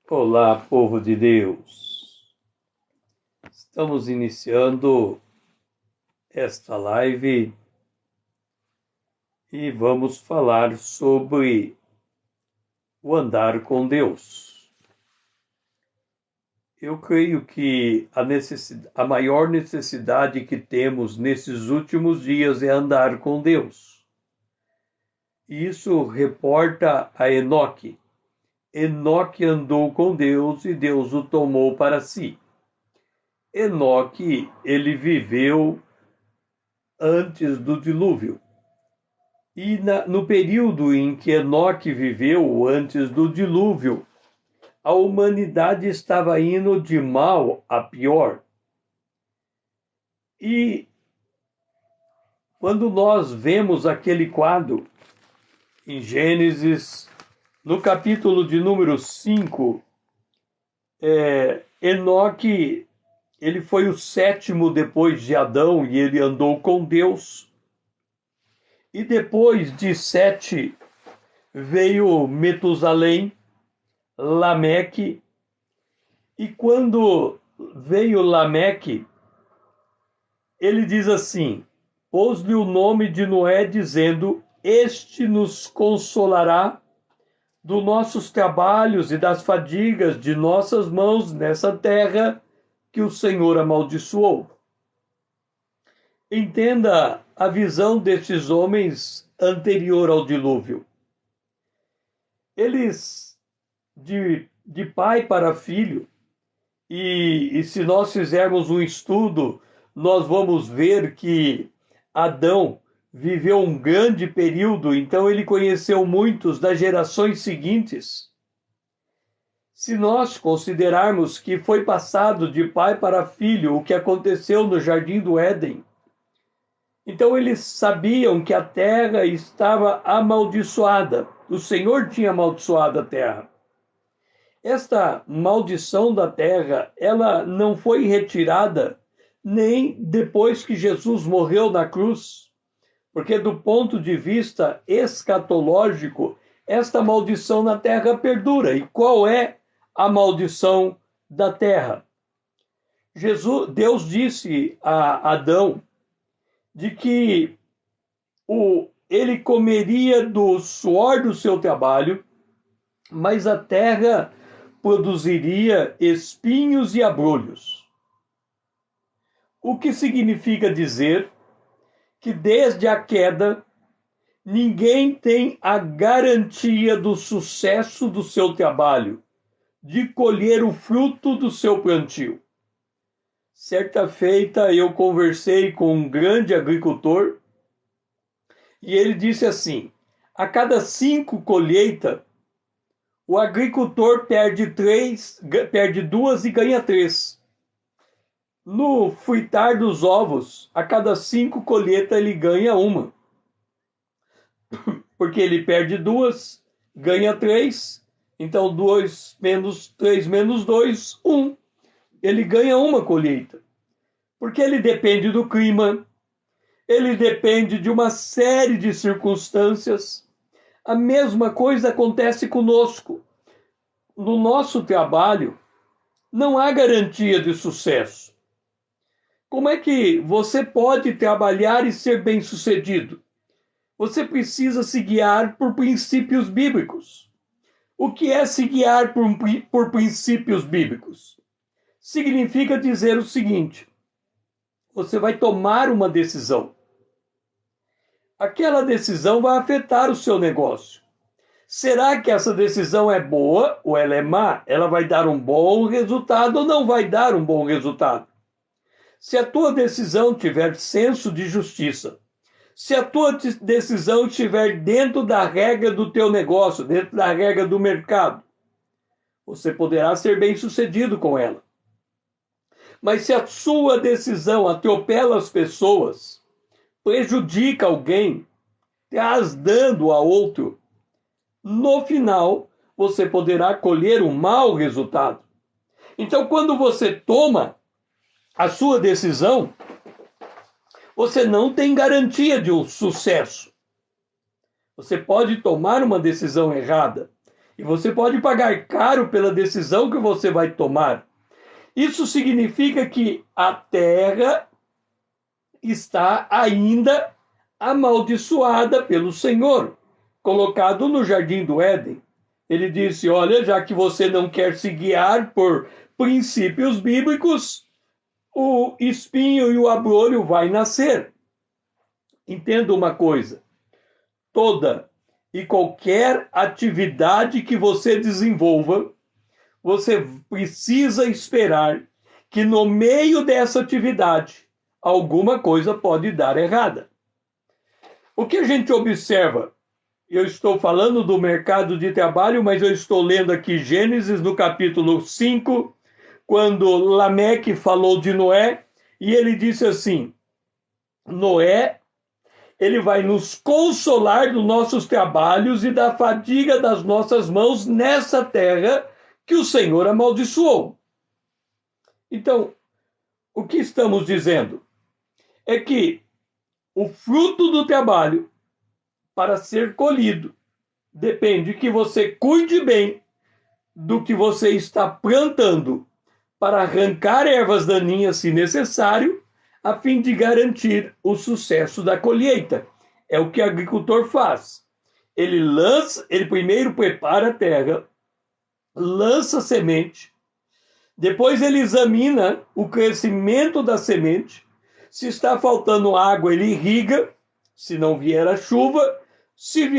Olá, povo de Deus. Estamos iniciando esta live e vamos falar sobre o andar com Deus. Eu creio que a maior necessidade que temos nesses últimos dias é andar com Deus. Isso reporta a Enoque. Enoque andou com Deus e Deus o tomou para si. Enoque, ele viveu antes do dilúvio. E no período em que Enoque viveu, antes do dilúvio, a humanidade estava indo de mal a pior. E quando nós vemos aquele quadro em Gênesis, no capítulo de número 5, Enoque, ele foi o sétimo depois de Adão e ele andou com Deus. E depois de Sete veio Metusalém, Lameque. E quando veio Lameque, ele diz assim: pôs-lhe o nome de Noé, dizendo: este nos consolará dos nossos trabalhos e das fadigas de nossas mãos nessa terra que o Senhor amaldiçoou. Entenda a visão desses homens anterior ao dilúvio. Eles, de pai para filho, e se nós fizermos um estudo, nós vamos ver que Adão viveu um grande período, então ele conheceu muitos das gerações seguintes. Se nós considerarmos que foi passado de pai para filho o que aconteceu no Jardim do Éden, então eles sabiam que a terra estava amaldiçoada. O Senhor tinha amaldiçoado a terra. Esta maldição da terra, ela não foi retirada nem depois que Jesus morreu na cruz, porque do ponto de vista escatológico, esta maldição na terra perdura. E qual é a maldição da terra? Deus disse a Adão de que ele comeria do suor do seu trabalho, mas a terra produziria espinhos e abrolhos. O que significa dizer que desde a queda ninguém tem a garantia do sucesso do seu trabalho, de colher o fruto do seu plantio. Certa feita eu conversei com um grande agricultor e ele disse assim: a cada 5 colheitas, o agricultor perde 2 e ganha 3. No fritar dos ovos, a cada 5 colheitas ele ganha 1. Porque ele perde 2, ganha 3. Então 2 menos 3 menos 2, 1. Ele ganha 1 colheita. Porque ele depende do clima, ele depende de uma série de circunstâncias. A mesma coisa acontece conosco. No nosso trabalho, não há garantia de sucesso. Como é que você pode trabalhar e ser bem-sucedido? Você precisa se guiar por princípios bíblicos. O que é se guiar por princípios bíblicos? Significa dizer o seguinte: você vai tomar uma decisão. Aquela decisão vai afetar o seu negócio. Será que essa decisão é boa ou ela é má? Ela vai dar um bom resultado ou não vai dar um bom resultado? Se a tua decisão tiver senso de justiça, se a tua decisão estiver dentro da regra do teu negócio, dentro da regra do mercado, você poderá ser bem-sucedido com ela. Mas se a sua decisão atropela as pessoas, prejudica alguém, traz dano a outro, no final você poderá colher um mau resultado. Então, quando você toma a sua decisão, você não tem garantia de um sucesso. Você pode tomar uma decisão errada E você pode pagar caro pela decisão que você vai tomar. Isso significa que a terra está ainda amaldiçoada pelo Senhor, colocado no jardim do Éden. Ele disse: olha, já que você não quer se guiar por princípios bíblicos, o espinho e o abrolho vai nascer. Entenda uma coisa: toda e qualquer atividade que você desenvolva, você precisa esperar que no meio dessa atividade alguma coisa pode dar errada. O que a gente observa? Eu estou falando do mercado de trabalho, mas eu estou lendo aqui Gênesis no capítulo 5, quando Lameque falou de Noé, e ele disse assim: Noé, ele vai nos consolar dos nossos trabalhos e da fadiga das nossas mãos nessa terra que o Senhor amaldiçoou. Então, o que estamos dizendo é que o fruto do trabalho, para ser colhido, depende que você cuide bem do que você está plantando para arrancar ervas daninhas se necessário, a fim de garantir o sucesso da colheita. É o que o agricultor faz. Ele primeiro prepara a terra, lança a semente, depois ele examina o crescimento da semente. Se está faltando água, ele irriga, se não vier a chuva. Se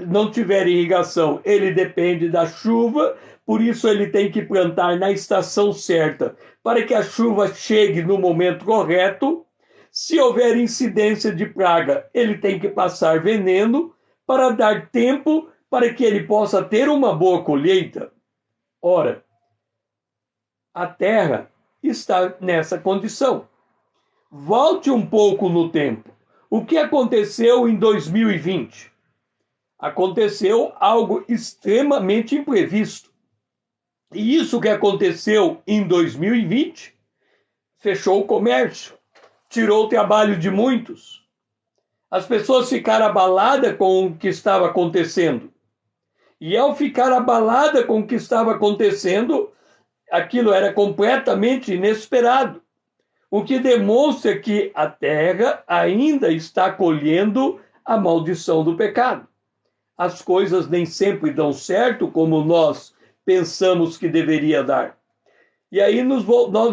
não tiver irrigação, ele depende da chuva, por isso ele tem que plantar na estação certa, para que a chuva chegue no momento correto. Se houver incidência de praga, ele tem que passar veneno para dar tempo para que ele possa ter uma boa colheita. Ora, a terra está nessa condição. Volte um pouco no tempo. O que aconteceu em 2020? Aconteceu algo extremamente imprevisto. E isso que aconteceu em 2020 fechou o comércio, tirou o trabalho de muitos. As pessoas ficaram abaladas com o que estava acontecendo. E ao ficar abalada com o que estava acontecendo, aquilo era completamente inesperado. O que demonstra que a terra ainda está colhendo a maldição do pecado. As coisas nem sempre dão certo como nós pensamos que deveria dar. E aí nós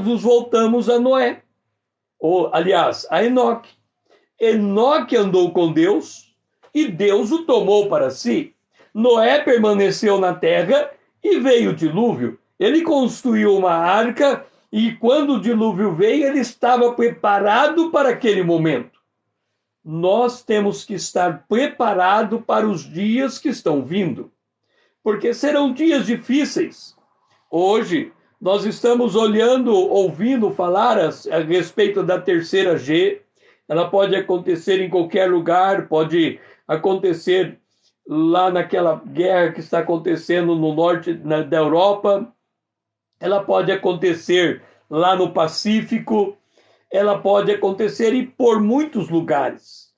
nos voltamos a Noé. Ou, aliás, a Enoque. Enoque andou com Deus e Deus o tomou para si. Noé permaneceu na terra e veio o dilúvio. Ele construiu uma arca e quando o dilúvio veio, ele estava preparado para aquele momento. Nós temos que estar preparados para os dias que estão vindo, porque serão dias difíceis. Hoje, nós estamos ouvindo falar a respeito da terceira G. Ela pode acontecer em qualquer lugar, pode acontecer lá naquela guerra que está acontecendo no norte da Europa, ela pode acontecer lá no Pacífico, ela pode acontecer e por muitos lugares.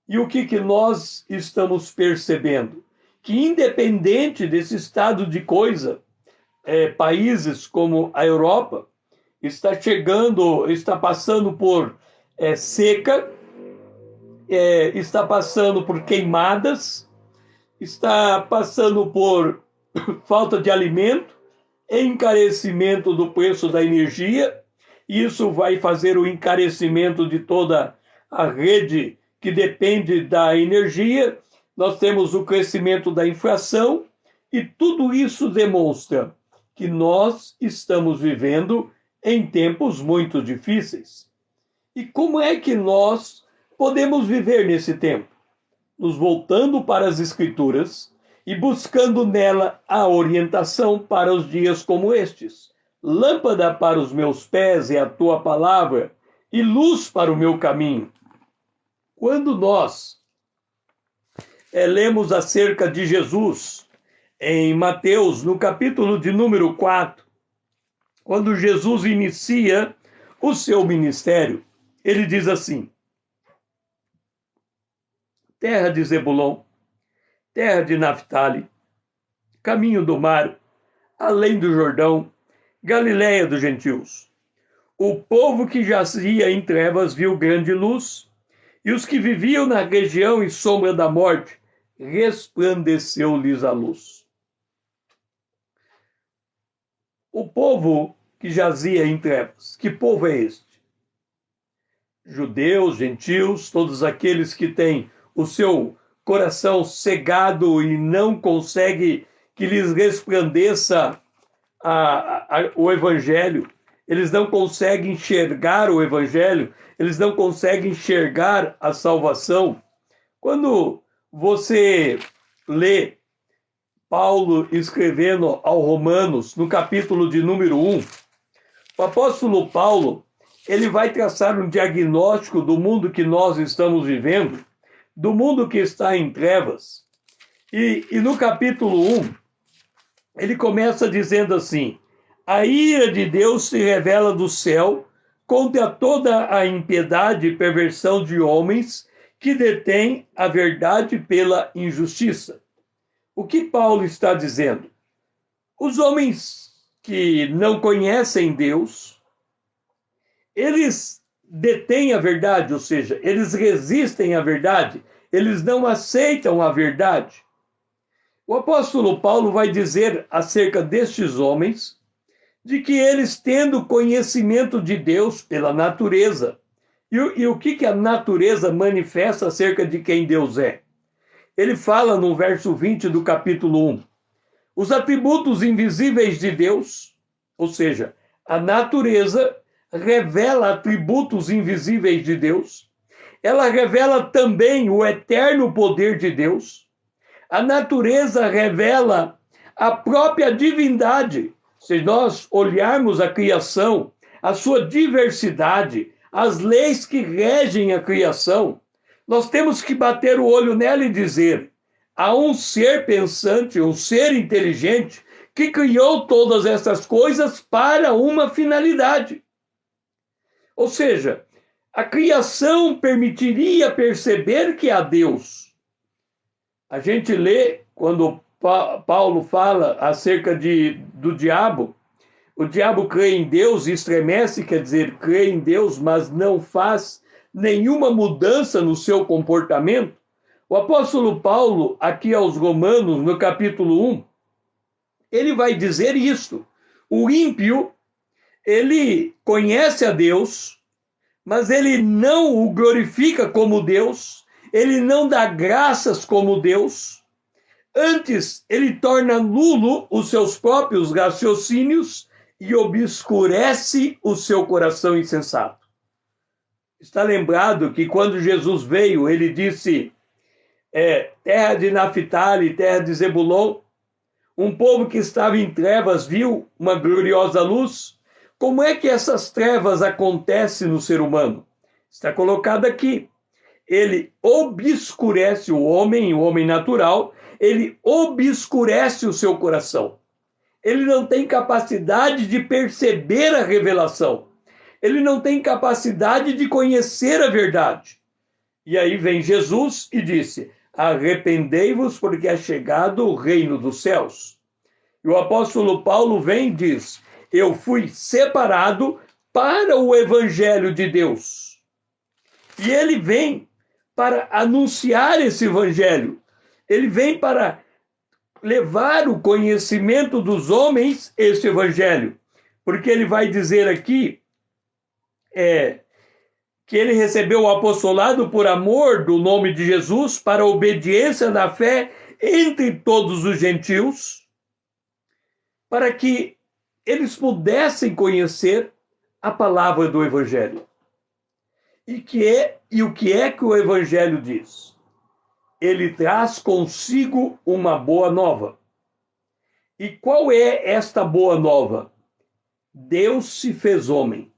E o que nós estamos percebendo? Que independente desse estado de coisa, países como a Europa está passando por seca, está passando por queimadas, está passando por falta de alimento, encarecimento do preço da energia. Isso vai fazer o encarecimento de toda a rede que depende da energia. Nós temos o crescimento da inflação e tudo isso demonstra que nós estamos vivendo em tempos muito difíceis. E como é que nós podemos viver nesse tempo? Nos voltando para as Escrituras e buscando nela a orientação para os dias como estes. Lâmpada para os meus pés é a tua palavra e luz para o meu caminho. Quando nós lemos acerca de Jesus em Mateus, no capítulo de número 4, quando Jesus inicia o seu ministério, ele diz assim: terra de Zebulon, terra de Naftali, caminho do mar, além do Jordão, Galiléia dos gentios. O povo que jazia em trevas viu grande luz, e os que viviam na região e sombra da morte, resplandeceu-lhes a luz. O povo que jazia em trevas, que povo é este? Judeus, gentios, todos aqueles que têm o seu coração cegado e não consegue que lhes resplandeça o Evangelho, eles não conseguem enxergar o Evangelho, eles não conseguem enxergar a salvação. Quando você lê Paulo escrevendo aos Romanos, no capítulo de número 1, o apóstolo Paulo, ele vai traçar um diagnóstico do mundo que nós estamos vivendo, do mundo que está em trevas. E no capítulo 1, ele começa dizendo assim: a ira de Deus se revela do céu contra toda a impiedade e perversão de homens que detêm a verdade pela injustiça. O que Paulo está dizendo? Os homens que não conhecem Deus, eles detêm a verdade, ou seja, eles resistem à verdade, eles não aceitam a verdade. O apóstolo Paulo vai dizer acerca destes homens de que eles, tendo conhecimento de Deus pela natureza, e o que a natureza manifesta acerca de quem Deus é? Ele fala no verso 20 do capítulo 1, os atributos invisíveis de Deus, ou seja, a natureza revela atributos invisíveis de Deus, ela revela também o eterno poder de Deus, a natureza revela a própria divindade. Se nós olharmos a criação, a sua diversidade, as leis que regem a criação, nós temos que bater o olho nela e dizer: há um ser pensante, um ser inteligente, que criou todas essas coisas para uma finalidade. Ou seja, a criação permitiria perceber que há Deus. A gente lê, quando Paulo fala acerca do diabo, o diabo crê em Deus e estremece, quer dizer, crê em Deus, mas não faz nenhuma mudança no seu comportamento. O apóstolo Paulo, aqui aos Romanos, no capítulo 1, ele vai dizer isso. O ímpio, ele conhece a Deus, mas ele não o glorifica como Deus, ele não dá graças como Deus. Antes, ele torna nulo os seus próprios raciocínios e obscurece o seu coração insensato. Está lembrado que quando Jesus veio, ele disse: terra de Naphtali, terra de Zebulon, um povo que estava em trevas viu uma gloriosa luz. Como é que essas trevas acontecem no ser humano? Está colocado aqui. Ele obscurece o homem natural, ele obscurece o seu coração. Ele não tem capacidade de perceber a revelação. Ele não tem capacidade de conhecer a verdade. E aí vem Jesus e disse: arrependei-vos, porque é chegado o reino dos céus. E o apóstolo Paulo vem e diz: eu fui separado para o evangelho de Deus. E ele vem para anunciar esse evangelho. Ele vem para levar o conhecimento dos homens esse evangelho. Porque ele vai dizer aqui que ele recebeu o apostolado por amor do nome de Jesus, para a obediência da fé entre todos os gentios, para que eles pudessem conhecer a palavra do evangelho. E o que é que o evangelho diz? Ele traz consigo uma boa nova. E qual é esta boa nova? Deus se fez homem.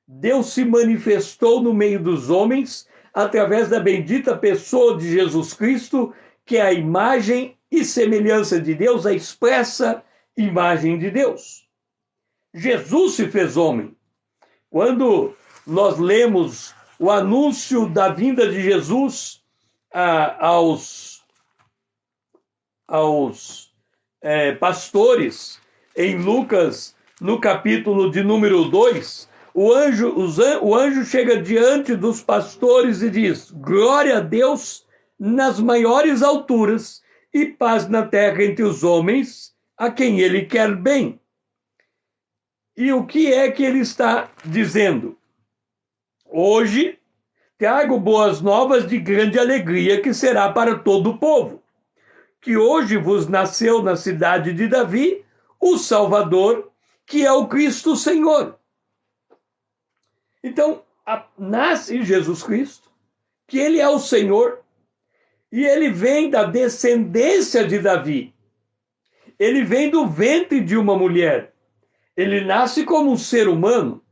Deus se manifestou no meio dos homens através da bendita pessoa de Jesus Cristo, que é a imagem e semelhança de Deus, a expressa imagem de Deus. Jesus se fez homem. Quando nós lemos o anúncio da vinda de Jesus aos pastores, em Lucas, no capítulo de número 2, o anjo chega diante dos pastores e diz: glória a Deus nas maiores alturas e paz na terra entre os homens a quem ele quer bem. E o que é que ele está dizendo? Hoje trago boas novas de grande alegria que será para todo o povo, que hoje vos nasceu na cidade de Davi o Salvador, que é o Cristo Senhor. Então, nasce Jesus Cristo, que ele é o Senhor, e ele vem da descendência de Davi. Ele vem do ventre de uma mulher. Ele nasce como um ser humano.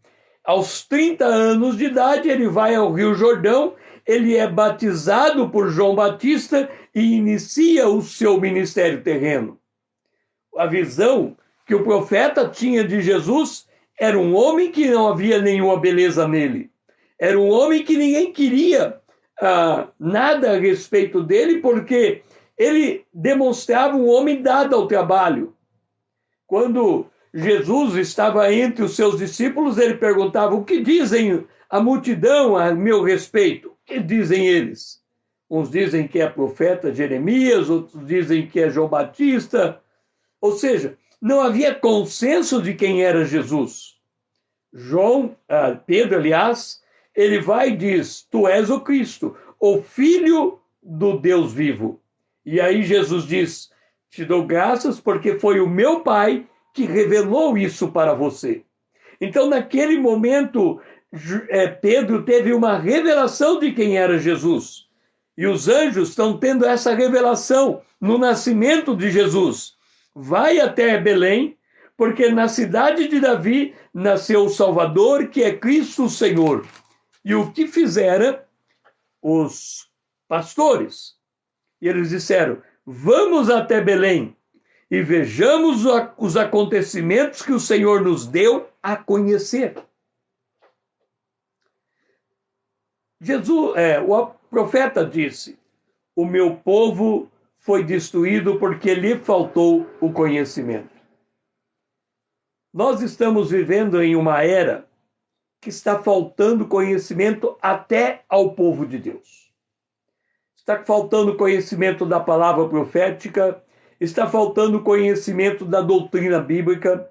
Aos 30 anos de idade, ele vai ao Rio Jordão, ele é batizado por João Batista e inicia o seu ministério terreno. A visão que o profeta tinha de Jesus era um homem que não havia nenhuma beleza nele. Era um homem que ninguém queria nada a respeito dele, porque ele demonstrava um homem dado ao trabalho. Quando Jesus estava entre os seus discípulos, ele perguntava: o que dizem a multidão a meu respeito? O que dizem eles? Uns dizem que é profeta Jeremias, outros dizem que é João Batista. Ou seja, não havia consenso de quem era Jesus. Pedro, aliás, ele vai e diz: tu és o Cristo, o Filho do Deus vivo. E aí Jesus diz: te dou graças porque foi o meu Pai que revelou isso para você. Então, naquele momento, Pedro teve uma revelação de quem era Jesus. E os anjos estão tendo essa revelação no nascimento de Jesus. Vai até Belém, porque na cidade de Davi nasceu o Salvador, que é Cristo o Senhor. E o que fizeram os pastores? E eles disseram: vamos até Belém e vejamos os acontecimentos que o Senhor nos deu a conhecer. O profeta disse: o meu povo foi destruído porque lhe faltou o conhecimento. Nós estamos vivendo em uma era que está faltando conhecimento até ao povo de Deus. Está faltando conhecimento da palavra profética, está faltando conhecimento da doutrina bíblica.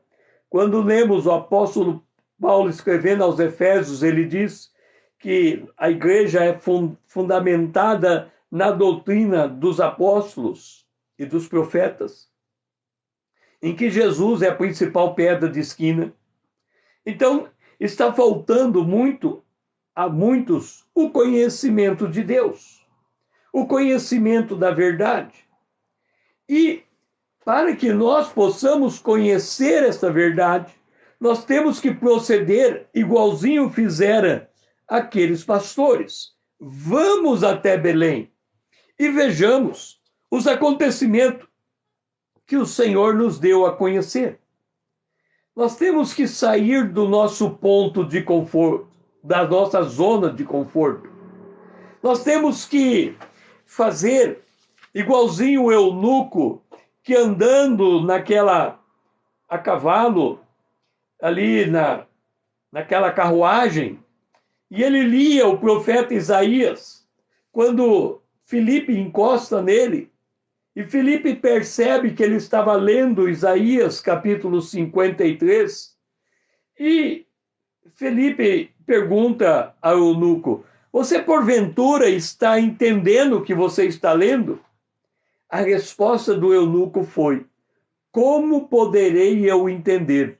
Quando lemos o apóstolo Paulo escrevendo aos Efésios, ele diz que a igreja é fundamentada na doutrina dos apóstolos e dos profetas, em que Jesus é a principal pedra de esquina. Então, está faltando a muitos o conhecimento de Deus, o conhecimento da verdade. E para que nós possamos conhecer esta verdade, nós temos que proceder igualzinho fizeram aqueles pastores. Vamos até Belém e vejamos os acontecimentos que o Senhor nos deu a conhecer. Nós temos que sair do nosso ponto de conforto, da nossa zona de conforto. Nós temos que fazer igualzinho o eunuco que andando a cavalo, ali naquela carruagem, e ele lia o profeta Isaías. Quando Filipe encosta nele, e Filipe percebe que ele estava lendo Isaías, capítulo 53, e Filipe pergunta ao eunuco: você porventura está entendendo o que você está lendo? A resposta do eunuco foi: como poderei eu entender,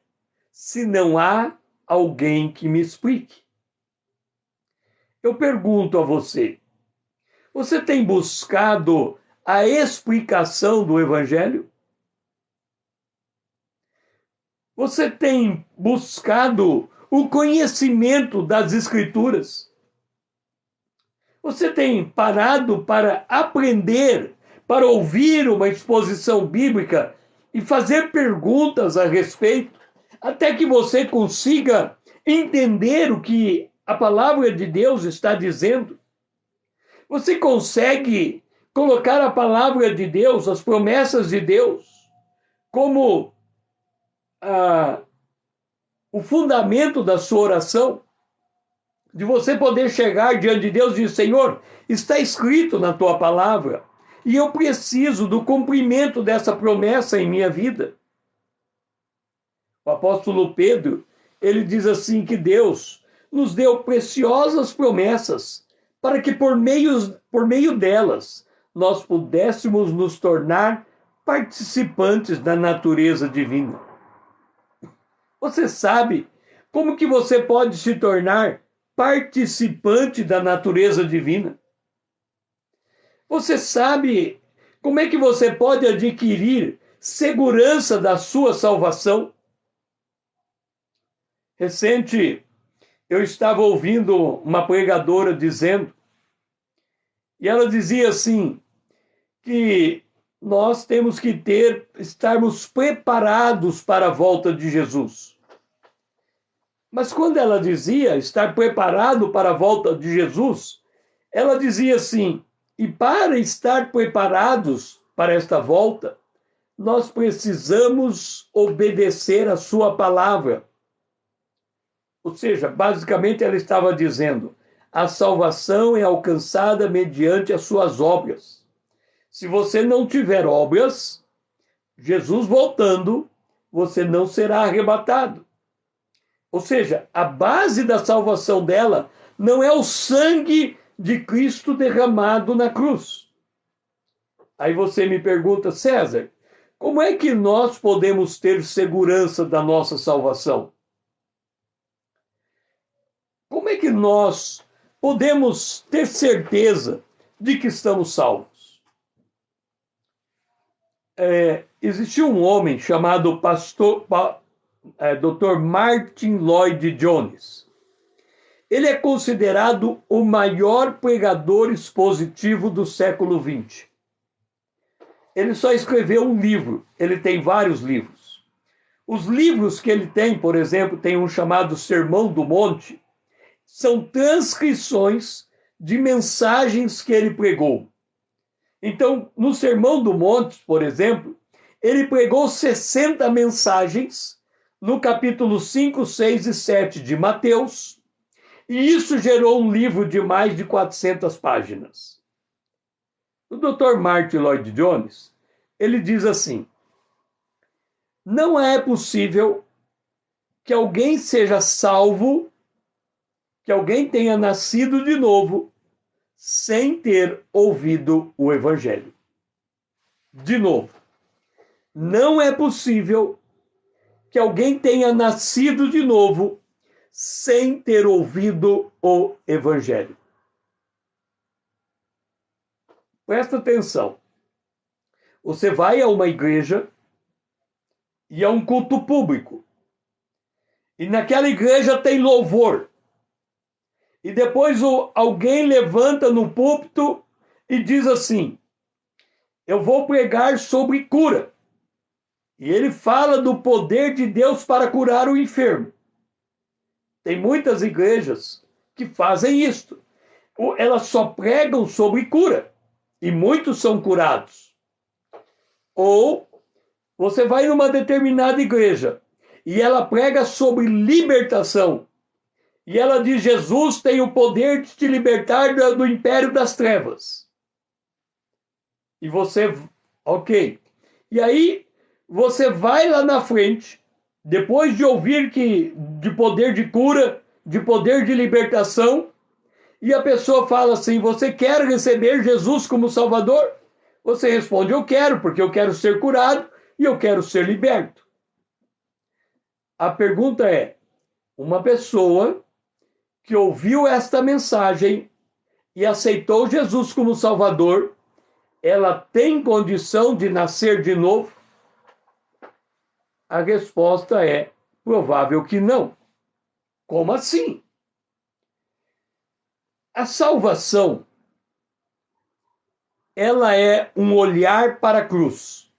se não há alguém que me explique? Eu pergunto a você: você tem buscado a explicação do Evangelho? Você tem buscado o conhecimento das Escrituras? Você tem parado para aprender, para ouvir uma exposição bíblica e fazer perguntas a respeito, até que você consiga entender o que a palavra de Deus está dizendo? Você consegue colocar a palavra de Deus, as promessas de Deus, como o fundamento da sua oração, de você poder chegar diante de Deus e dizer: Senhor, está escrito na tua palavra, e eu preciso do cumprimento dessa promessa em minha vida. O apóstolo Pedro, ele diz assim que Deus nos deu preciosas promessas para que por meio delas nós pudéssemos nos tornar participantes da natureza divina. Você sabe como que você pode se tornar participante da natureza divina? Você sabe como é que você pode adquirir segurança da sua salvação? Recente, eu estava ouvindo uma pregadora dizendo, e ela dizia assim, que nós temos que estarmos preparados para a volta de Jesus. Mas quando ela dizia estar preparado para a volta de Jesus, ela dizia assim: e para estar preparados para esta volta, nós precisamos obedecer a sua palavra. Ou seja, basicamente ela estava dizendo: a salvação é alcançada mediante as suas obras. Se você não tiver obras, Jesus voltando, você não será arrebatado. Ou seja, a base da salvação dela não é o sangue de Cristo derramado na cruz. Aí você me pergunta: César, como é que nós podemos ter segurança da nossa salvação? Como é que nós podemos ter certeza de que estamos salvos? Existiu um homem chamado Dr. Martin Lloyd Jones. Ele é considerado o maior pregador expositivo do século XX. Ele só escreveu um livro, ele tem vários livros. Os livros que ele tem, por exemplo, tem um chamado Sermão do Monte, são transcrições de mensagens que ele pregou. Então, no Sermão do Monte, por exemplo, ele pregou 60 mensagens no capítulo 5, 6 e 7 de Mateus, e isso gerou um livro de mais de 400 páginas. O Dr. Martin Lloyd Jones, ele diz assim: não é possível que alguém seja salvo, que alguém tenha nascido de novo, sem ter ouvido o Evangelho. De novo, não é possível que alguém tenha nascido de novo sem ter ouvido o Evangelho. Presta atenção. Você vai a uma igreja e a um culto público. E naquela igreja tem louvor. E depois alguém levanta no púlpito e diz assim: eu vou pregar sobre cura. E ele fala do poder de Deus para curar o enfermo. Tem muitas igrejas que fazem isto. Elas só pregam sobre cura. E muitos são curados. Ou você vai numa determinada igreja e ela prega sobre libertação. E ela diz: Jesus tem o poder de te libertar do império das trevas. E você, ok. E aí você vai lá na frente, depois de ouvir de poder de cura, de poder de libertação, e a pessoa fala assim: você quer receber Jesus como Salvador? Você responde: eu quero, porque eu quero ser curado e eu quero ser liberto. A pergunta é: uma pessoa que ouviu esta mensagem e aceitou Jesus como Salvador, ela tem condição de nascer de novo? A resposta é provável que não. Como assim? A salvação, ela é um olhar para a cruz.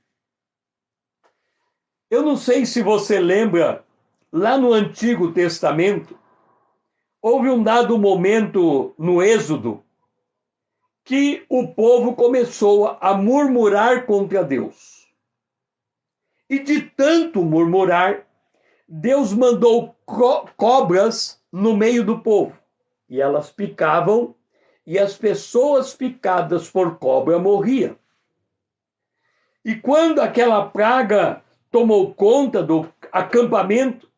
Eu não sei se você lembra, lá no Antigo Testamento, houve um dado momento no Êxodo que o povo começou a murmurar contra Deus. E de tanto murmurar, Deus mandou cobras no meio do povo. E elas picavam, e as pessoas picadas por cobra morriam. E quando aquela praga tomou conta do acampamento,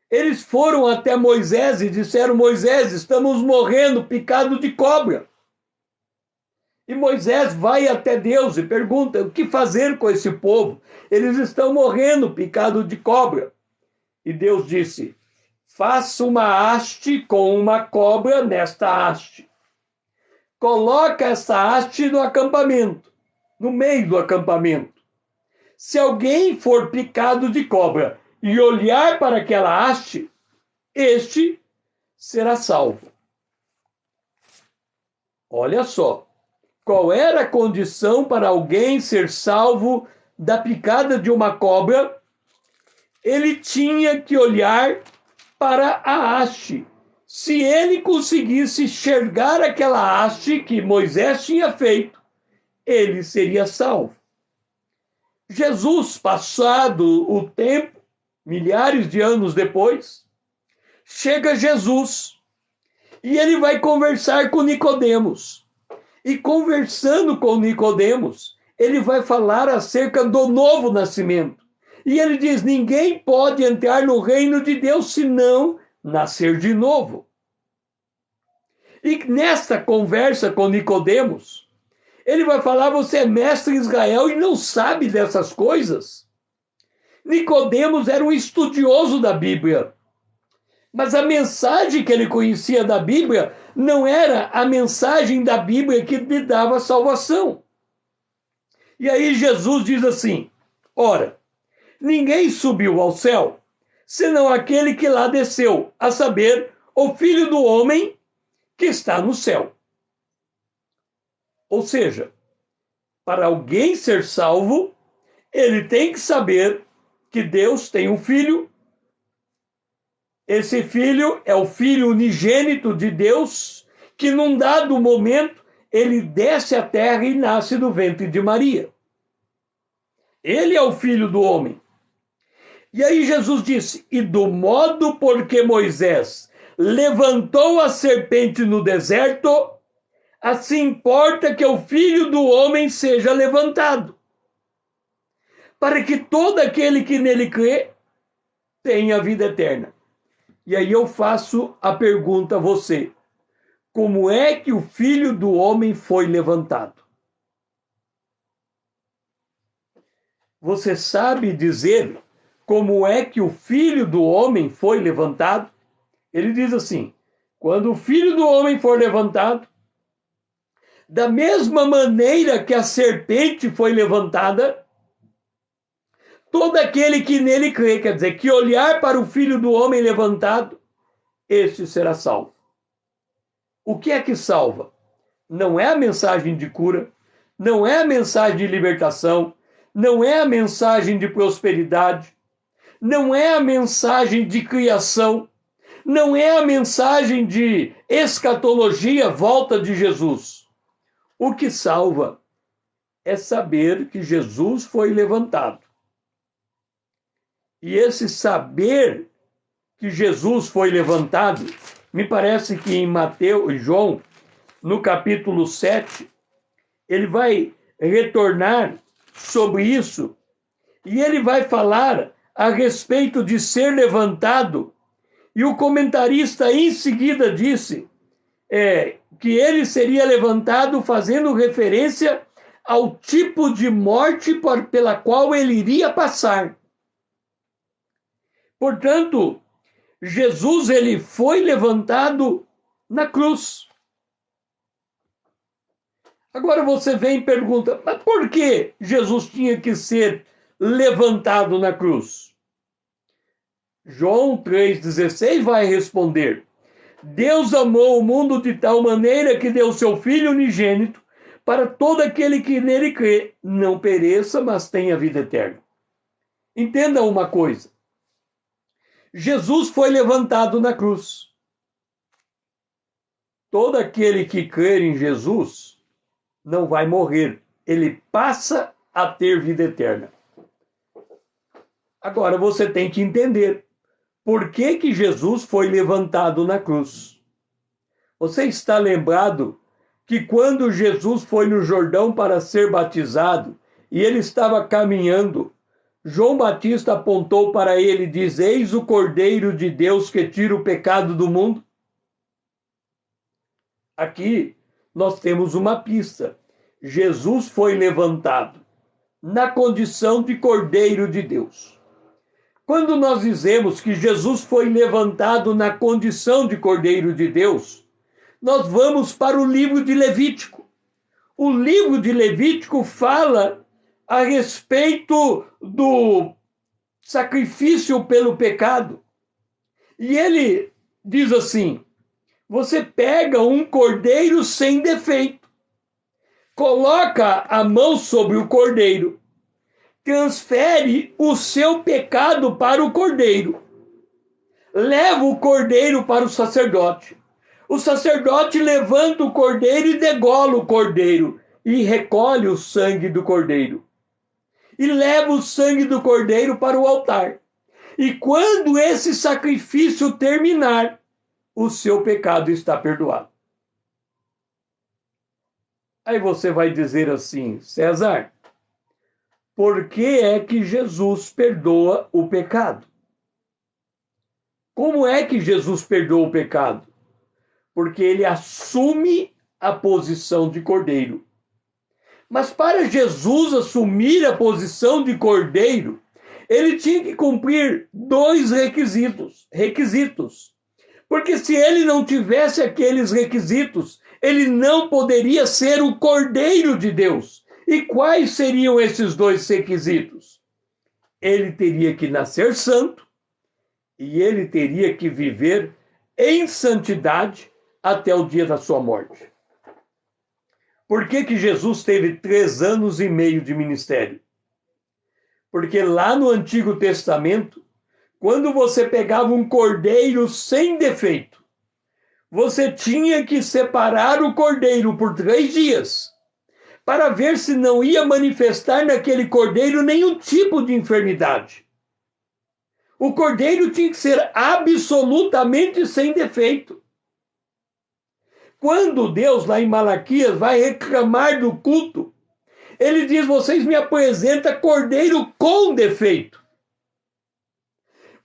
eles foram até Moisés e disseram: Moisés, estamos morrendo picado de cobra. E Moisés vai até Deus e pergunta: o que fazer com esse povo? Eles estão morrendo picado de cobra. E Deus disse: faça uma haste com uma cobra nesta haste. Coloca essa haste no acampamento, no meio do acampamento. Se alguém for picado de cobra e olhar para aquela haste, este será salvo. Olha só, qual era a condição para alguém ser salvo da picada de uma cobra? Ele tinha que olhar para a haste. Se ele conseguisse enxergar aquela haste que Moisés tinha feito, ele seria salvo. Jesus, passado o tempo, milhares de anos depois, chega Jesus e ele vai conversar com Nicodemos. E conversando com Nicodemos, ele vai falar acerca do novo nascimento. E ele diz: ninguém pode entrar no reino de Deus se não nascer de novo. E nesta conversa com Nicodemos, ele vai falar: você é mestre em Israel e não sabe dessas coisas? Nicodemos era um estudioso da Bíblia. Mas a mensagem que ele conhecia da Bíblia não era a mensagem da Bíblia que lhe dava salvação. E aí Jesus diz assim: ora, ninguém subiu ao céu, senão aquele que lá desceu, a saber, o Filho do Homem que está no céu. Ou seja, para alguém ser salvo, ele tem que saber que Deus tem um filho. Esse filho é o filho unigênito de Deus, que num dado momento ele desce à terra e nasce do ventre de Maria. Ele é o filho do homem. E aí Jesus disse: e do modo por que Moisés levantou a serpente no deserto, assim importa que o filho do homem seja levantado, para que todo aquele que nele crê tenha vida eterna. E aí eu faço a pergunta a você: como é que o Filho do Homem foi levantado? Você sabe dizer como é que o Filho do Homem foi levantado? Ele diz assim: quando o Filho do Homem for levantado, da mesma maneira que a serpente foi levantada, todo aquele que nele crê, quer dizer, que olhar para o Filho do Homem levantado, este será salvo. O que é que salva? Não é a mensagem de cura, não é a mensagem de libertação, não é a mensagem de prosperidade, não é a mensagem de criação, não é a mensagem de escatologia, volta de Jesus. O que salva é saber que Jesus foi levantado. E esse saber que Jesus foi levantado, me parece que em Mateus e João, no capítulo 7, ele vai retornar sobre isso e ele vai falar a respeito de ser levantado. E o comentarista em seguida disse que ele seria levantado fazendo referência ao tipo de morte pela qual ele iria passar. Portanto, Jesus ele foi levantado na cruz. Agora você vem e pergunta: mas por que Jesus tinha que ser levantado na cruz? João 3,16 vai responder: Deus amou o mundo de tal maneira que deu seu Filho unigênito para todo aquele que nele crê, não pereça, mas tenha vida eterna. Entenda uma coisa: Jesus foi levantado na cruz. Todo aquele que crer em Jesus não vai morrer, ele passa a ter vida eterna. Agora você tem que entender por que que Jesus foi levantado na cruz. Você está lembrado que quando Jesus foi no Jordão para ser batizado e ele estava caminhando, João Batista apontou para ele e diz: Eis o Cordeiro de Deus que tira o pecado do mundo? Aqui nós temos uma pista. Jesus foi levantado na condição de Cordeiro de Deus. Quando nós dizemos que Jesus foi levantado na condição de Cordeiro de Deus, nós vamos para o livro de Levítico. O livro de Levítico fala a respeito do sacrifício pelo pecado. E ele diz assim: você pega um cordeiro sem defeito, coloca a mão sobre o cordeiro, transfere o seu pecado para o cordeiro, leva o cordeiro para o sacerdote. O sacerdote levanta o cordeiro e degola o cordeiro e recolhe o sangue do cordeiro. E leva o sangue do cordeiro para o altar. E quando esse sacrifício terminar, o seu pecado está perdoado. Aí você vai dizer assim: César, por que é que Jesus perdoa o pecado? Como é que Jesus perdoa o pecado? Porque ele assume a posição de cordeiro. Mas para Jesus assumir a posição de cordeiro, ele tinha que cumprir dois requisitos. Porque se ele não tivesse aqueles requisitos, ele não poderia ser o Cordeiro de Deus. E quais seriam esses dois requisitos? Ele teria que nascer santo e ele teria que viver em santidade até o dia da sua morte. Por que que Jesus teve 3 anos e meio de ministério? Porque lá no Antigo Testamento, quando você pegava um cordeiro sem defeito, você tinha que separar o cordeiro por 3 dias, para ver se não ia manifestar naquele cordeiro nenhum tipo de enfermidade. O cordeiro tinha que ser absolutamente sem defeito. Quando Deus, lá em Malaquias, vai reclamar do culto, ele diz: vocês me apresentam cordeiro com defeito.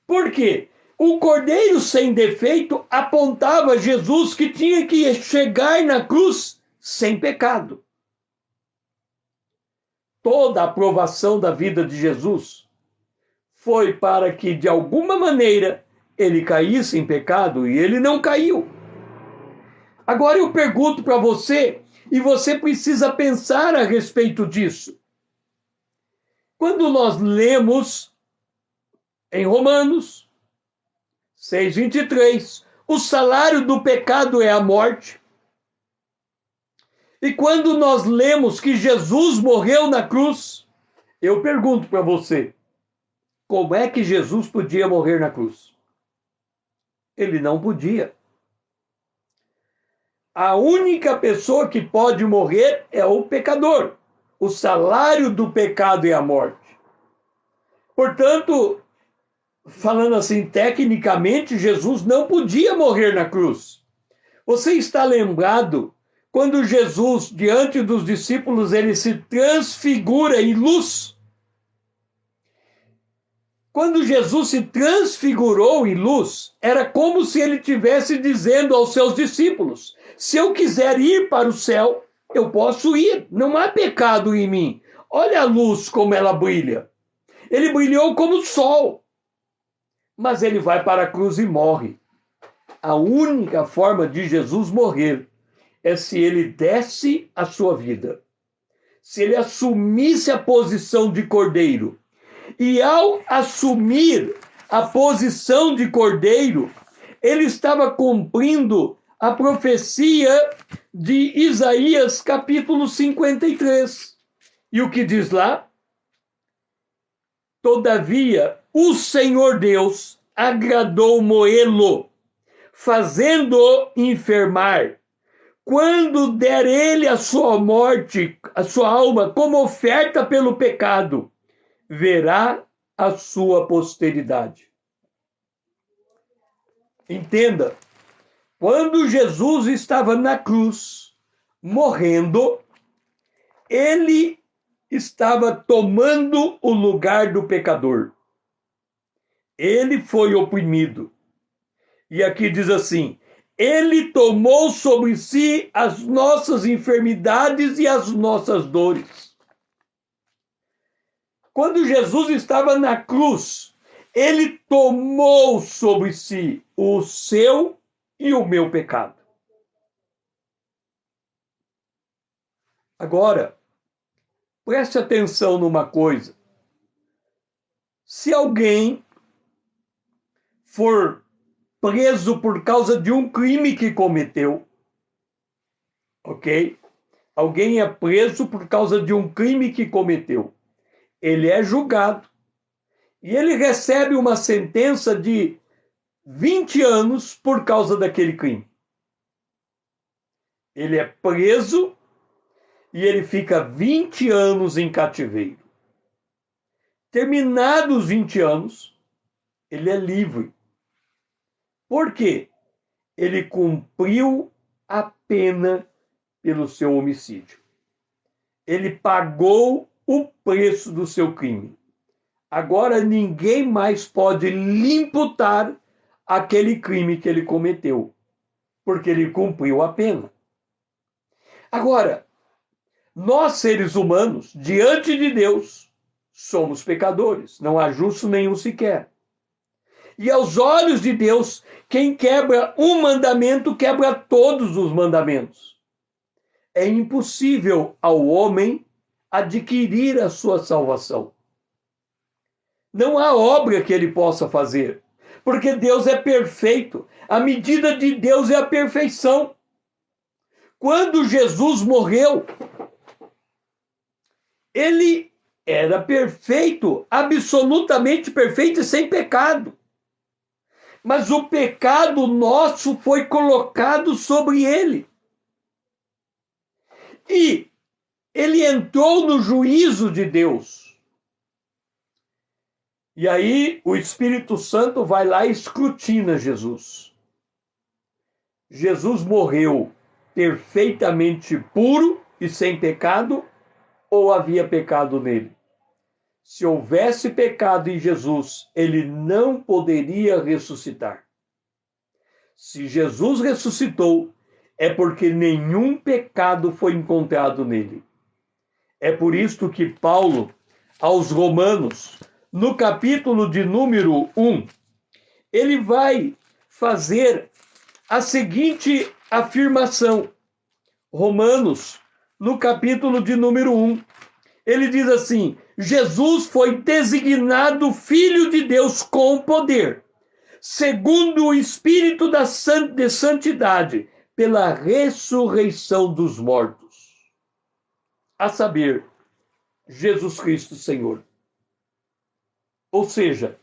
Por quê? O cordeiro sem defeito apontava Jesus, que tinha que chegar na cruz sem pecado. Toda a aprovação da vida de Jesus foi para que, de alguma maneira, ele caísse em pecado, e ele não caiu. Agora eu pergunto para você, e você precisa pensar a respeito disso. Quando nós lemos em Romanos 6:23, o salário do pecado é a morte. E quando nós lemos que Jesus morreu na cruz, eu pergunto para você, como é que Jesus podia morrer na cruz? Ele não podia. A única pessoa que pode morrer é o pecador. O salário do pecado é a morte. Portanto, falando assim, tecnicamente, Jesus não podia morrer na cruz. Você está lembrado quando Jesus, diante dos discípulos, ele se transfigura em luz? Quando Jesus se transfigurou em luz, era como se ele estivesse dizendo aos seus discípulos: se eu quiser ir para o céu, eu posso ir, não há pecado em mim. Olha a luz como ela brilha. Ele brilhou como o sol, mas ele vai para a cruz e morre. A única forma de Jesus morrer é se ele desse a sua vida, se ele assumisse a posição de cordeiro. E ao assumir a posição de cordeiro, ele estava cumprindo a profecia de Isaías, capítulo 53. E o que diz lá? Todavia, o Senhor Deus agradou moê-lo, fazendo-o enfermar. Quando der ele a sua morte, a sua alma, como oferta pelo pecado, verá a sua posteridade. Entenda, quando Jesus estava na cruz, morrendo, ele estava tomando o lugar do pecador. Ele foi oprimido. E aqui diz assim: ele tomou sobre si as nossas enfermidades e as nossas dores. Quando Jesus estava na cruz, ele tomou sobre si o seu e o meu pecado. Agora, preste atenção numa coisa. Se alguém for preso por causa de um crime que cometeu, ok? Alguém é preso por causa de um crime que cometeu. Ele é julgado e ele recebe uma sentença de 20 anos por causa daquele crime. Ele é preso e ele fica 20 anos em cativeiro. Terminados os 20 anos, ele é livre. Por quê? Ele cumpriu a pena pelo seu homicídio. Ele pagou o preço do seu crime. Agora ninguém mais pode lhe imputar aquele crime que ele cometeu, porque ele cumpriu a pena. Agora, nós seres humanos, diante de Deus, somos pecadores, não há justo nenhum sequer. E aos olhos de Deus, quem quebra um mandamento, quebra todos os mandamentos. É impossível ao homem adquirir a sua salvação. Não há obra que ele possa fazer, porque Deus é perfeito. A medida de Deus é a perfeição. Quando Jesus morreu, ele era perfeito, absolutamente perfeito e sem pecado. Mas o pecado nosso foi colocado sobre ele. E ele entrou no juízo de Deus. E aí o Espírito Santo vai lá e escrutina Jesus. Jesus morreu perfeitamente puro e sem pecado, ou havia pecado nele? Se houvesse pecado em Jesus, ele não poderia ressuscitar. Se Jesus ressuscitou, é porque nenhum pecado foi encontrado nele. É por isto que Paulo, aos Romanos, no capítulo de número 1, ele vai fazer a seguinte afirmação. Romanos, no capítulo de número 1, ele diz assim: Jesus foi designado Filho de Deus com poder, segundo o Espírito de santidade, pela ressurreição dos mortos. A saber, Jesus Cristo Senhor. Ou seja,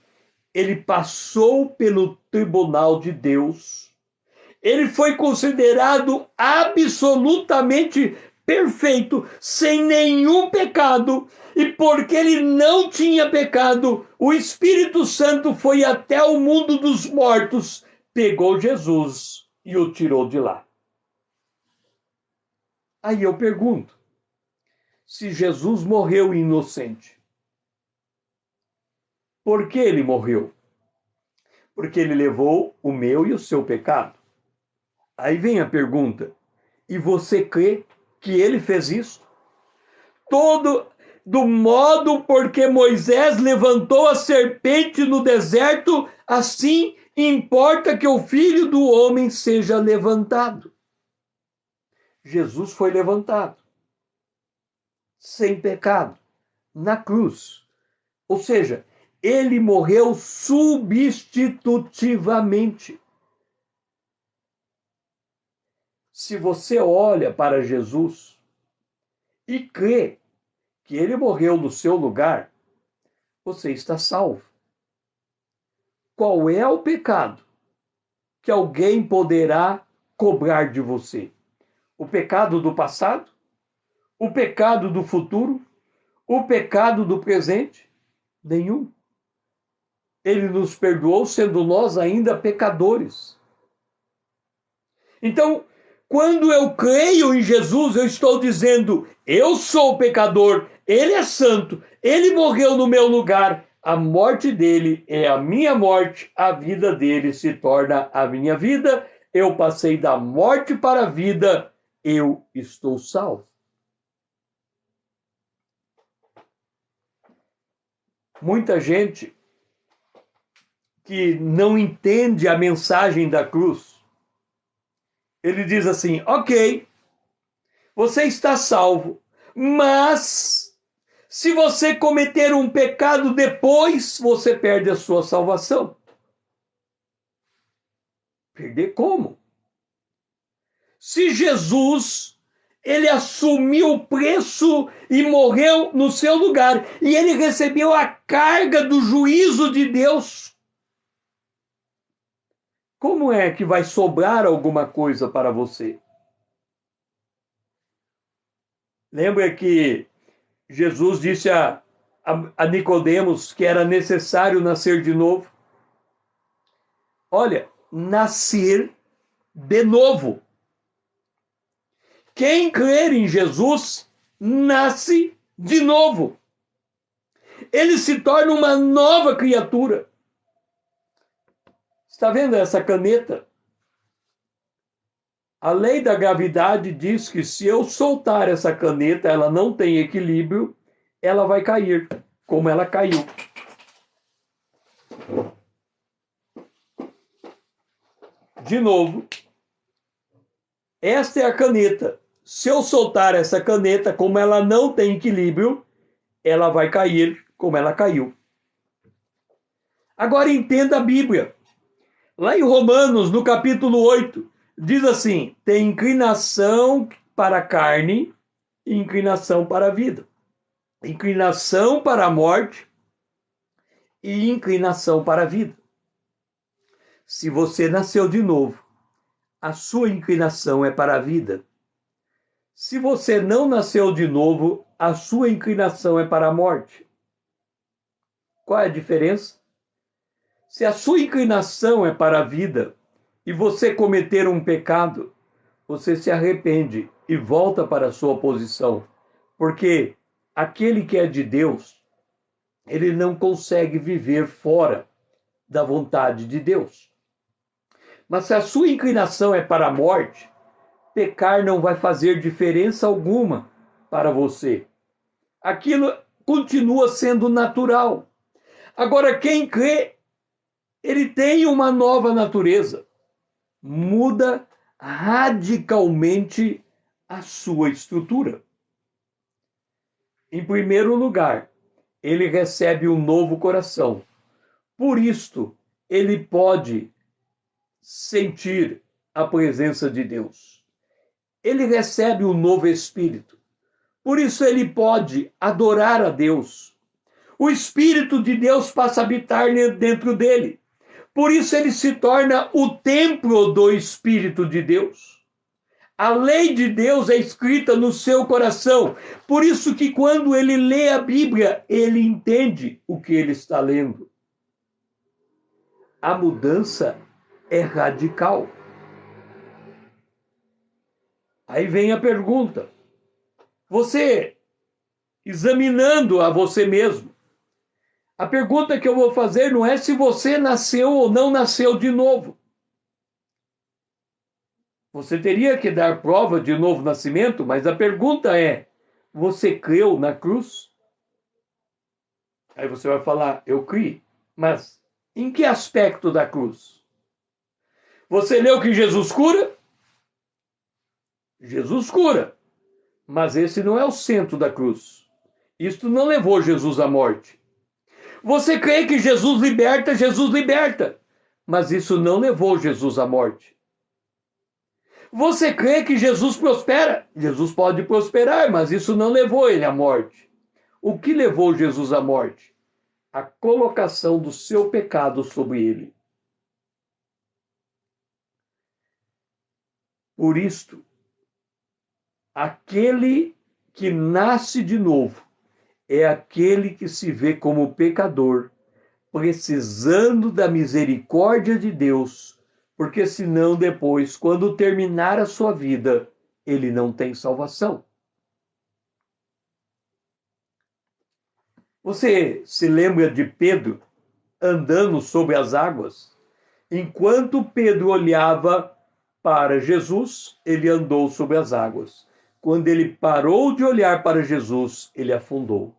ele passou pelo tribunal de Deus, ele foi considerado absolutamente perfeito, sem nenhum pecado, e porque ele não tinha pecado, o Espírito Santo foi até o mundo dos mortos, pegou Jesus e o tirou de lá. Aí eu pergunto, se Jesus morreu inocente, por que ele morreu? Porque ele levou o meu e o seu pecado. Aí vem a pergunta, e você crê que ele fez isso? Do modo porque Moisés levantou a serpente no deserto, assim importa que o Filho do Homem seja levantado. Jesus foi levantado, sem pecado, na cruz. Ou seja, ele morreu substitutivamente. Se você olha para Jesus e crê que ele morreu no seu lugar, você está salvo. Qual é o pecado que alguém poderá cobrar de você? O pecado do passado? O pecado do futuro? O pecado do presente? Nenhum. Ele nos perdoou sendo nós ainda pecadores. Então, quando eu creio em Jesus, eu estou dizendo, eu sou pecador, ele é santo, ele morreu no meu lugar, a morte dele é a minha morte, a vida dele se torna a minha vida, eu passei da morte para a vida, eu estou salvo. Muita gente que não entende a mensagem da cruz, ele diz assim, ok, você está salvo, mas se você cometer um pecado depois, você perde a sua salvação. Perder como? Se Jesus, ele assumiu o preço e morreu no seu lugar, e ele recebeu a carga do juízo de Deus, como é que vai sobrar alguma coisa para você? Lembra que Jesus disse a Nicodemos que era necessário nascer de novo? Olha, nascer de novo. Quem crer em Jesus, nasce de novo. Ele se torna uma nova criatura. Está vendo essa caneta? A lei da gravidade diz que se eu soltar essa caneta, ela não tem equilíbrio, ela vai cair, como ela caiu. De novo, esta é a caneta. Se eu soltar essa caneta, como ela não tem equilíbrio, ela vai cair como ela caiu. Agora entenda a Bíblia. Lá em Romanos, no capítulo 8, diz assim, tem inclinação para a carne e inclinação para a vida. Inclinação para a morte e inclinação para a vida. Se você nasceu de novo, a sua inclinação é para a vida. Se você não nasceu de novo, a sua inclinação é para a morte. Qual é a diferença? Se a sua inclinação é para a vida e você cometer um pecado, você se arrepende e volta para a sua posição. Porque aquele que é de Deus, ele não consegue viver fora da vontade de Deus. Mas se a sua inclinação é para a morte, pecar não vai fazer diferença alguma para você. Aquilo continua sendo natural. Agora, quem crê, ele tem uma nova natureza. Muda radicalmente a sua estrutura. Em primeiro lugar, ele recebe um novo coração. Por isto, ele pode sentir a presença de Deus. Ele recebe um novo espírito. Por isso ele pode adorar a Deus. O Espírito de Deus passa a habitar dentro dele. Por isso ele se torna o templo do Espírito de Deus. A lei de Deus é escrita no seu coração. Por isso que quando ele lê a Bíblia, ele entende o que ele está lendo. A mudança é radical. Aí vem a pergunta. Você, examinando a você mesmo, a pergunta que eu vou fazer não é se você nasceu ou não nasceu de novo. Você teria que dar prova de novo nascimento, mas a pergunta é, você creu na cruz? Aí você vai falar, eu criei. Mas em que aspecto da cruz? Você leu que Jesus cura? Jesus cura. Mas esse não é o centro da cruz. Isto não levou Jesus à morte. Você crê que Jesus liberta? Jesus liberta. Mas isso não levou Jesus à morte. Você crê que Jesus prospera? Jesus pode prosperar, mas isso não levou ele à morte. O que levou Jesus à morte? A colocação do seu pecado sobre ele. Por isto, aquele que nasce de novo é aquele que se vê como pecador, precisando da misericórdia de Deus, porque senão depois, quando terminar a sua vida, ele não tem salvação. Você se lembra de Pedro andando sobre as águas? Enquanto Pedro olhava para Jesus, ele andou sobre as águas. Quando ele parou de olhar para Jesus, ele afundou.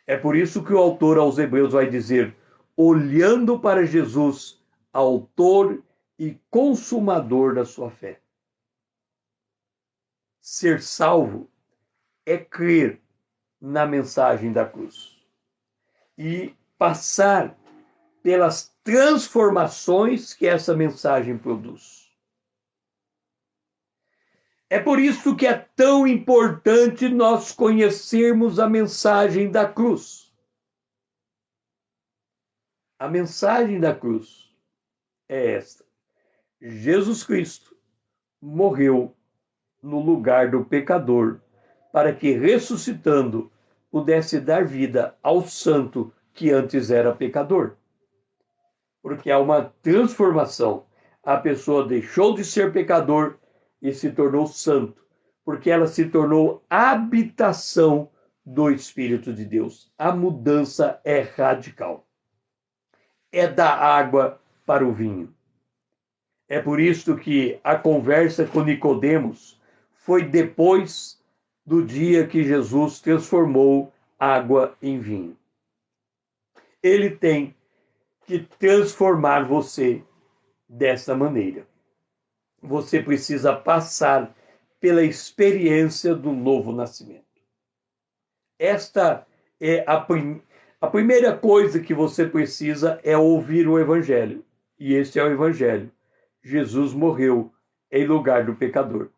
É por isso que o autor aos Hebreus vai dizer: olhando para Jesus, autor e consumador da sua fé. Ser salvo é crer na mensagem da cruz e passar pelas transformações que essa mensagem produz. É por isso que é tão importante nós conhecermos a mensagem da cruz. A mensagem da cruz é esta: Jesus Cristo morreu no lugar do pecador, para que, ressuscitando, pudesse dar vida ao santo que antes era pecador. Porque há uma transformação. A pessoa deixou de ser pecador e se tornou santo, porque ela se tornou habitação do Espírito de Deus. A mudança é radical. É da água para o vinho. É por isso que a conversa com Nicodemos foi depois do dia que Jesus transformou água em vinho. Ele tem que transformar você dessa maneira. Você precisa passar pela experiência do novo nascimento. Esta é a primeira coisa que você precisa é ouvir o Evangelho. E este é o Evangelho. Jesus morreu em lugar do pecador.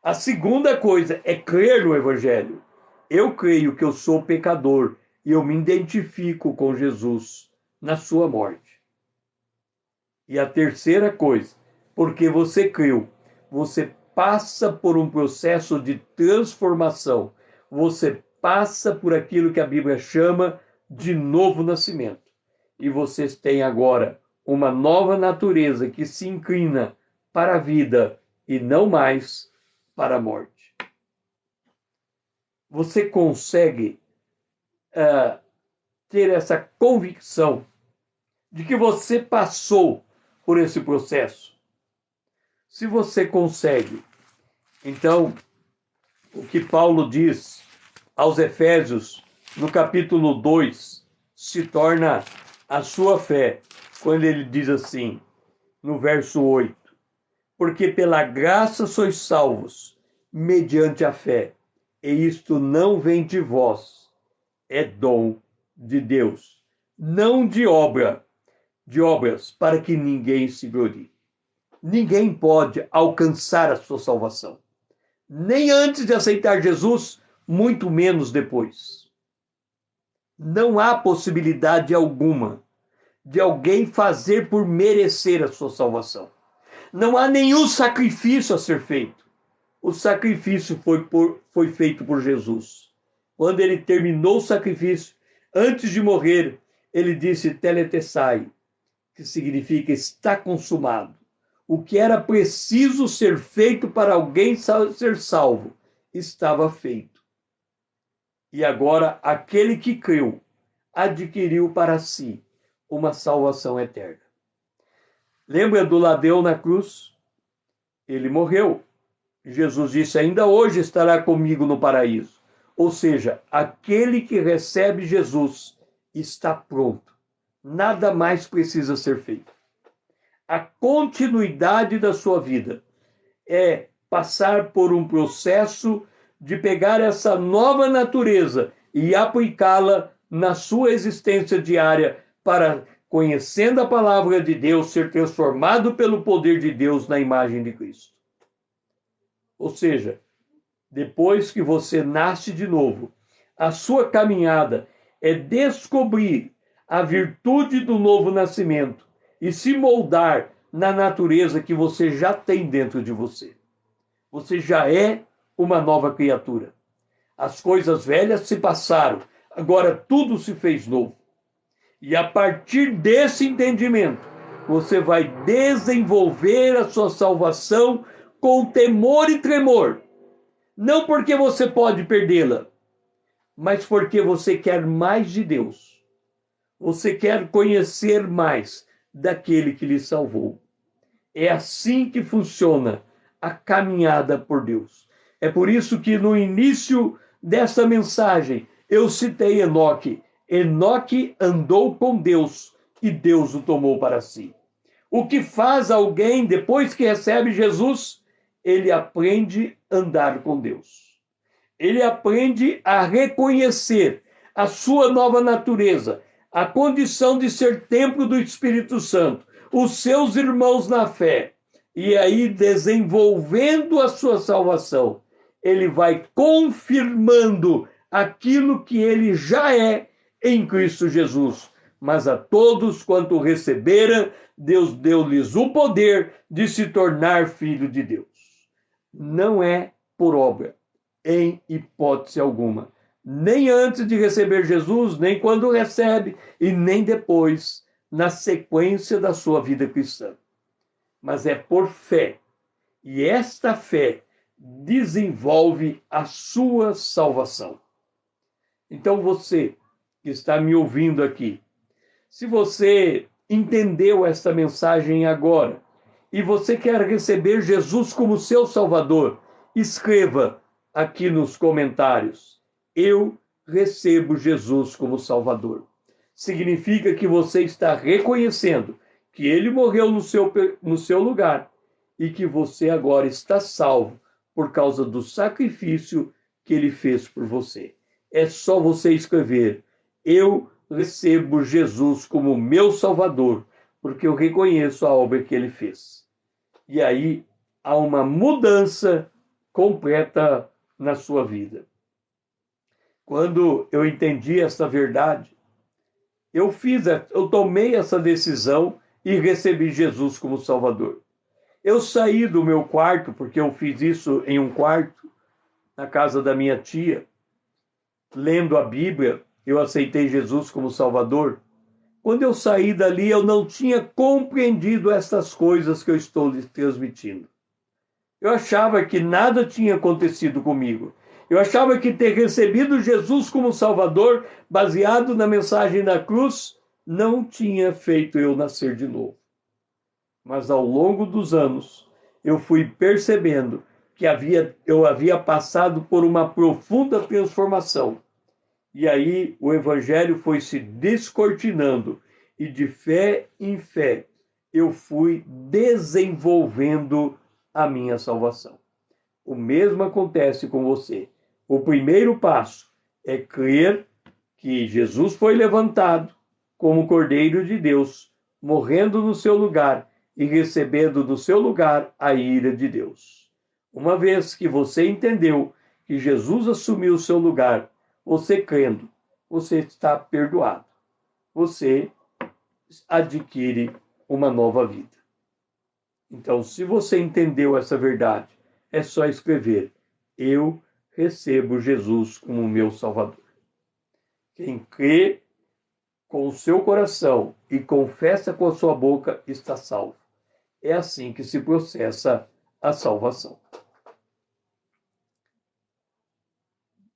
A segunda coisa é crer no Evangelho. Eu creio que eu sou pecador e eu me identifico com Jesus na sua morte. E a terceira coisa, porque você creu, você passa por um processo de transformação. Você passa por aquilo que a Bíblia chama de novo nascimento. E vocês têm agora uma nova natureza que se inclina para a vida e não mais para a morte. Você consegue ter essa convicção de que você passou por esse processo? Se você consegue, então, o que Paulo diz aos Efésios, no capítulo 2, se torna a sua fé, quando ele diz assim, no verso 8, porque pela graça sois salvos, mediante a fé, e isto não vem de vós, é dom de Deus, não de obras, para que ninguém se glorie. Ninguém pode alcançar a sua salvação, nem antes de aceitar Jesus, muito menos depois. Não há possibilidade alguma de alguém fazer por merecer a sua salvação. Não há nenhum sacrifício a ser feito. O sacrifício foi feito por Jesus. Quando ele terminou o sacrifício, antes de morrer, ele disse teletestai, que significa está consumado. O que era preciso ser feito para alguém ser salvo, estava feito. E agora, aquele que creu, adquiriu para si uma salvação eterna. Lembra do ladrão na cruz? Ele morreu. Jesus disse, ainda hoje estará comigo no paraíso. Ou seja, aquele que recebe Jesus está pronto. Nada mais precisa ser feito. A continuidade da sua vida é passar por um processo de pegar essa nova natureza e aplicá-la na sua existência diária para, conhecendo a palavra de Deus, ser transformado pelo poder de Deus na imagem de Cristo. Ou seja, depois que você nasce de novo, a sua caminhada é descobrir a virtude do novo nascimento e se moldar na natureza que você já tem dentro de você. Você já é uma nova criatura. As coisas velhas se passaram, agora tudo se fez novo. E a partir desse entendimento, você vai desenvolver a sua salvação com temor e tremor. Não porque você pode perdê-la, mas porque você quer mais de Deus. Você quer conhecer mais daquele que lhe salvou. É assim que funciona a caminhada por Deus. É por isso que no início dessa mensagem eu citei Enoque. Enoque andou com Deus e Deus o tomou para si. O que faz alguém depois que recebe Jesus? Ele aprende a andar com Deus. Ele aprende a reconhecer a sua nova natureza, a condição de ser templo do Espírito Santo, os seus irmãos na fé. E aí, desenvolvendo a sua salvação, ele vai confirmando aquilo que ele já é em Cristo Jesus. Mas a todos quanto receberam, Deus deu-lhes o poder de se tornar filho de Deus. Não é por obra, em hipótese alguma. Nem antes de receber Jesus, nem quando recebe, e nem depois, na sequência da sua vida cristã. Mas é por fé. E esta fé desenvolve a sua salvação. Então você que está me ouvindo aqui, se você entendeu esta mensagem agora e você quer receber Jesus como seu Salvador, escreva aqui nos comentários: eu recebo Jesus como Salvador. Significa que você está reconhecendo que ele morreu no seu lugar e que você agora está salvo por causa do sacrifício que ele fez por você. É só você escrever: eu recebo Jesus como meu Salvador, porque eu reconheço a obra que ele fez. E aí há uma mudança completa na sua vida. Quando eu entendi essa verdade, eu tomei essa decisão e recebi Jesus como Salvador. Eu saí do meu quarto, porque eu fiz isso em um quarto, na casa da minha tia, lendo a Bíblia, eu aceitei Jesus como Salvador. Quando eu saí dali, eu não tinha compreendido essas coisas que eu estou lhe transmitindo. Eu achava que nada tinha acontecido comigo. Eu achava que ter recebido Jesus como Salvador, baseado na mensagem da cruz, não tinha feito eu nascer de novo. Mas ao longo dos anos, eu fui percebendo que eu havia passado por uma profunda transformação. E aí o evangelho foi se descortinando e de fé em fé eu fui desenvolvendo a minha salvação. O mesmo acontece com você. O primeiro passo é crer que Jesus foi levantado como Cordeiro de Deus, morrendo no seu lugar e recebendo do seu lugar a ira de Deus. Uma vez que você entendeu que Jesus assumiu o seu lugar, você crendo, você está perdoado. Você adquire uma nova vida. Então, se você entendeu essa verdade, é só escrever: eu recebo Jesus como meu Salvador. Quem crê com o seu coração e confessa com a sua boca está salvo. É assim que se processa a salvação.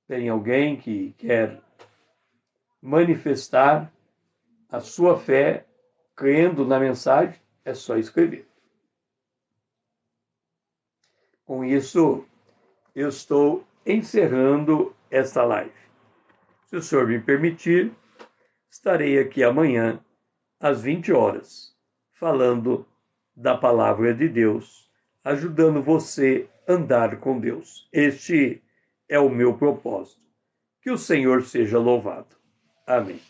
Tem alguém que quer manifestar a sua fé crendo na mensagem? É só escrever. Com isso, eu estou encerrando esta live. Se o senhor me permitir, estarei aqui amanhã, às 20 horas, falando da palavra de Deus, ajudando você a andar com Deus. Este é o meu propósito. Que o Senhor seja louvado. Amém.